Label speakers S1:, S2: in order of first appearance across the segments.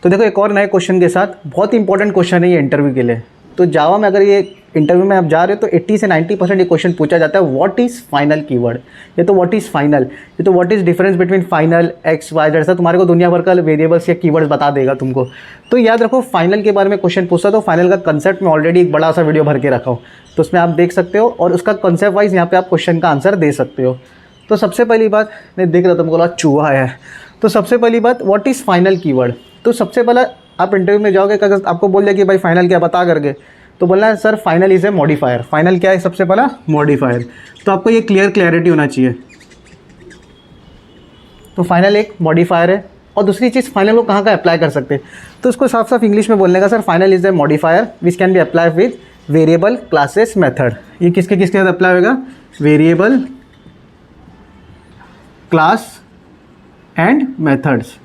S1: तो देखो एक और नए क्वेश्चन के साथ, बहुत इंपॉर्टेंट क्वेश्चन है ये इंटरव्यू के लिए। तो जावा में अगर ये इंटरव्यू में आप जा रहे हो तो 80 से 90% ये क्वेश्चन पूछा जाता है, व्हाट इज़ फाइनल कीवर्ड। ये तो व्हाट इज़ फाइनल, ये तो what is difference between final x y, जैसा तुम्हारे को दुनिया भर का वेरिएबल्स या कीवर्ड्स बता देगा तुमको। तो याद रखो फाइनल के बारे में क्वेश्चन पूछता तो फाइनल का कंसेप्ट में ऑलरेडी एक बड़ा सा वीडियो भर के रखा हूँ, तो उसमें आप देख सकते हो और उसका कंसेप्ट वाइज यहाँ पे आप क्वेश्चन का आंसर दे सकते हो। तो सबसे पहली बात, मैं देख रहा था तुमको लगा चूहा है, तो सबसे पहली बात व्हाट इज़ फाइनल कीवर्ड। तो सबसे पहला आप इंटरव्यू में जाओगे, अगर आपको बोल दिया कि भाई फाइनल क्या बता करके, तो बोलना है sir final is a modifier. Final क्या है सबसे पहला? मॉडिफायर। तो आपको ये क्लियरिटी होना चाहिए। तो फाइनल एक मॉडिफायर है। और दूसरी चीज़, फाइनल को कहाँ का अप्लाई कर सकते हैं, तो उसको साफ साफ इंग्लिश में बोलने का, sir final is a modifier which can be apply with variable, classes, method. ये किसके साथ अप्लाई होगा? Variable, class and methods.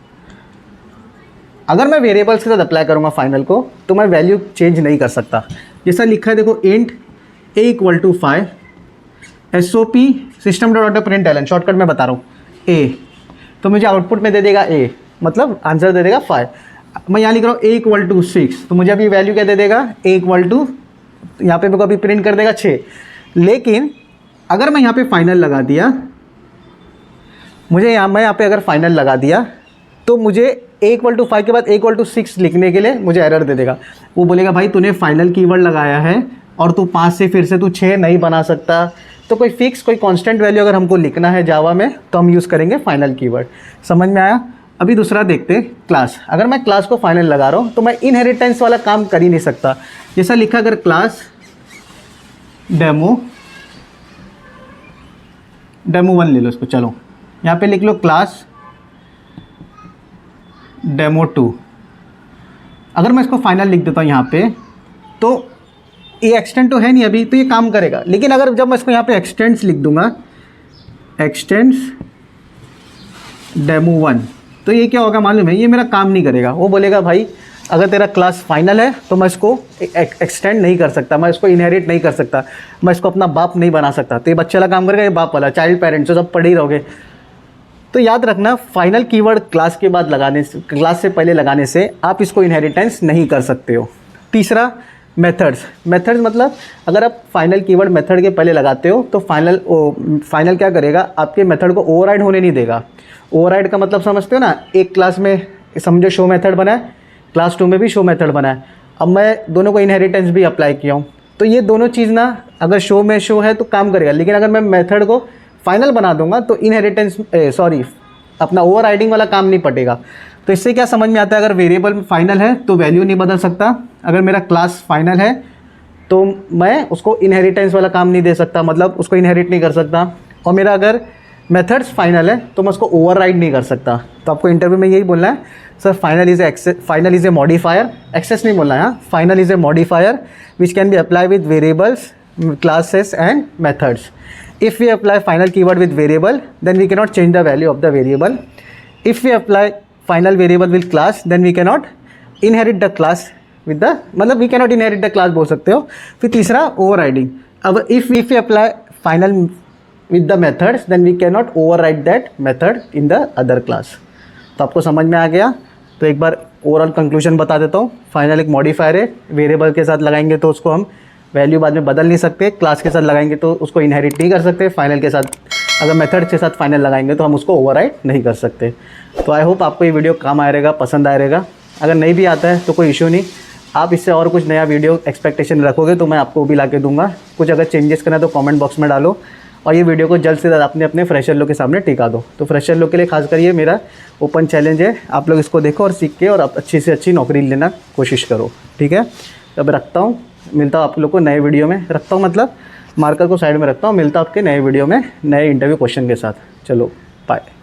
S1: अगर मैं वेरिएबल्स के साथ अप्लाई करूंगा फाइनल को, तो मैं वैल्यू चेंज नहीं कर सकता। जैसा लिखा है देखो, int a = 5 SOP system dot out println, shortcut में बता रहा हूँ a, तो मुझे आउटपुट में दे देगा a, मतलब आंसर दे देगा 5। मैं यहाँ लिख रहा हूँ a = 6, तो मुझे अभी वैल्यू क्या दे देगा? a = यहाँ पे मेरे को अभी प्रिंट कर देगा 6। लेकिन अगर मैं यहाँ पे फाइनल लगा दिया, मैं यहाँ पे अगर फाइनल लगा दिया, तो मुझे a = 5 के बाद a = 6 लिखने के लिए मुझे एरर दे देगा। वो बोलेगा भाई तूने फाइनल कीवर्ड लगाया है और तू 5 से फिर से तू 6 नहीं बना सकता। तो कोई फिक्स, कोई कांस्टेंट वैल्यू अगर हमको लिखना है जावा में, तो हम यूज़ करेंगे फाइनल कीवर्ड। समझ में आया? अभी दूसरा देखते हैं, क्लास। अगर मैं क्लास को फाइनल लगा रहा हूँ तो मैं इनहेरिटेंस वाला काम कर ही नहीं सकता। जैसा लिखा, अगर क्लास डेमो 1 ले लो इसको, चलो यहाँ पे लिख लो क्लास डेमो 2। अगर मैं इसको फाइनल लिख देता हूँ यहाँ पे, तो ये एक्सटेंड तो है नहीं अभी, तो ये काम करेगा। लेकिन अगर जब मैं इसको यहाँ पे एक्सटेंड्स लिख दूंगा, एक्सटेंड्स डेमो 1, तो ये क्या होगा मालूम है? ये मेरा काम नहीं करेगा। वो बोलेगा भाई अगर तेरा क्लास फाइनल है तो मैं इसको एक्सटेंड नहीं कर सकता, मैं इसको इनहेरिट नहीं कर सकता, मैं इसको अपना बाप नहीं बना सकता। तो ये बच्चे वाला काम करेगा, ये बाप वाला, चाइल्ड पेरेंट्स, सब पढ़ ही रहोगे। तो याद रखना, फाइनल कीवर्ड क्लास के बाद लगाने से, क्लास से पहले लगाने से आप इसको इनहेरिटेंस नहीं कर सकते हो। तीसरा, मेथड्स। मेथड्स मतलब अगर आप फाइनल कीवर्ड मेथड के पहले लगाते हो तो फाइनल क्या करेगा? आपके मेथड को ओवरराइड होने नहीं देगा। ओवरराइड का मतलब समझते हो ना? एक क्लास में समझो शो मेथड बना है, क्लास 2 में भी शो मेथड बना है। अब मैं दोनों को इनहेरिटेंस भी अप्लाई किया हूँ, तो ये दोनों चीज़ ना, अगर शो में शो है तो काम करेगा। लेकिन अगर मैं मेथड को फाइनल बना दूंगा तो इनहेरिटेंस अपना ओवरराइडिंग वाला काम नहीं पड़ेगा। तो इससे क्या समझ में आता है? अगर वेरिएबल फाइनल है तो वैल्यू नहीं बदल सकता। अगर मेरा क्लास फाइनल है तो मैं उसको इनहेरिटेंस वाला काम नहीं दे सकता, मतलब उसको इनहेरिट नहीं कर सकता। और मेरा अगर मेथड्स फाइनल है तो मैं उसको ओवरराइड नहीं कर सकता। तो आपको इंटरव्यू में यही बोलना है, sir final is a modifier, access नहीं बोलना है, final is a modifier which can be apply with variables, classes and methods. If we apply final keyword with variable, then we cannot change the value of the variable. If we apply final variable with class, then we cannot inherit the class with the, मतलब we cannot inherit the class बोल सकते हो। फिर तीसरा overriding। अब if we apply final with the methods, then we cannot override that method in the other class। तो आपको समझ में आ गया? तो एक बार ओवरऑल कंक्लूजन बता देता हूँ। फाइनल एक मॉडिफायर है, वेरिएबल के साथ लगाएंगे तो उसको हम वैल्यू बाद में बदल नहीं सकते, क्लास के साथ लगाएंगे तो उसको इनहेरिट नहीं कर सकते, फाइनल के साथ, अगर मेथड के साथ फाइनल लगाएंगे तो हम उसको ओवरराइड नहीं कर सकते। तो आई होप आपको ये वीडियो काम आएगा, पसंद आएगा। अगर नहीं भी आता है तो कोई इशू नहीं, आप इससे और कुछ नया वीडियो एक्सपेक्टेशन रखोगे तो मैं आपको भी ला के दूंगा। कुछ अगर चेंजेस करना है तो कमेंट बॉक्स में डालो, और ये वीडियो को जल्द से जल्द अपने फ्रेशर लोग के सामने टिका दो। तो फ्रेशर लोग के लिए खासकर ये मेरा ओपन चैलेंज है, आप लोग इसको देखो और सीख के और आप अच्छी से अच्छी नौकरी लेना कोशिश करो, ठीक है? अब रखता हूँ, मिलता हूँ आप लोग को नए वीडियो में। रखता हूँ मतलब मार्कर को साइड में रखता हूँ, मिलता हूँ आपके नए वीडियो में नए इंटरव्यू क्वेश्चन के साथ। चलो बाय।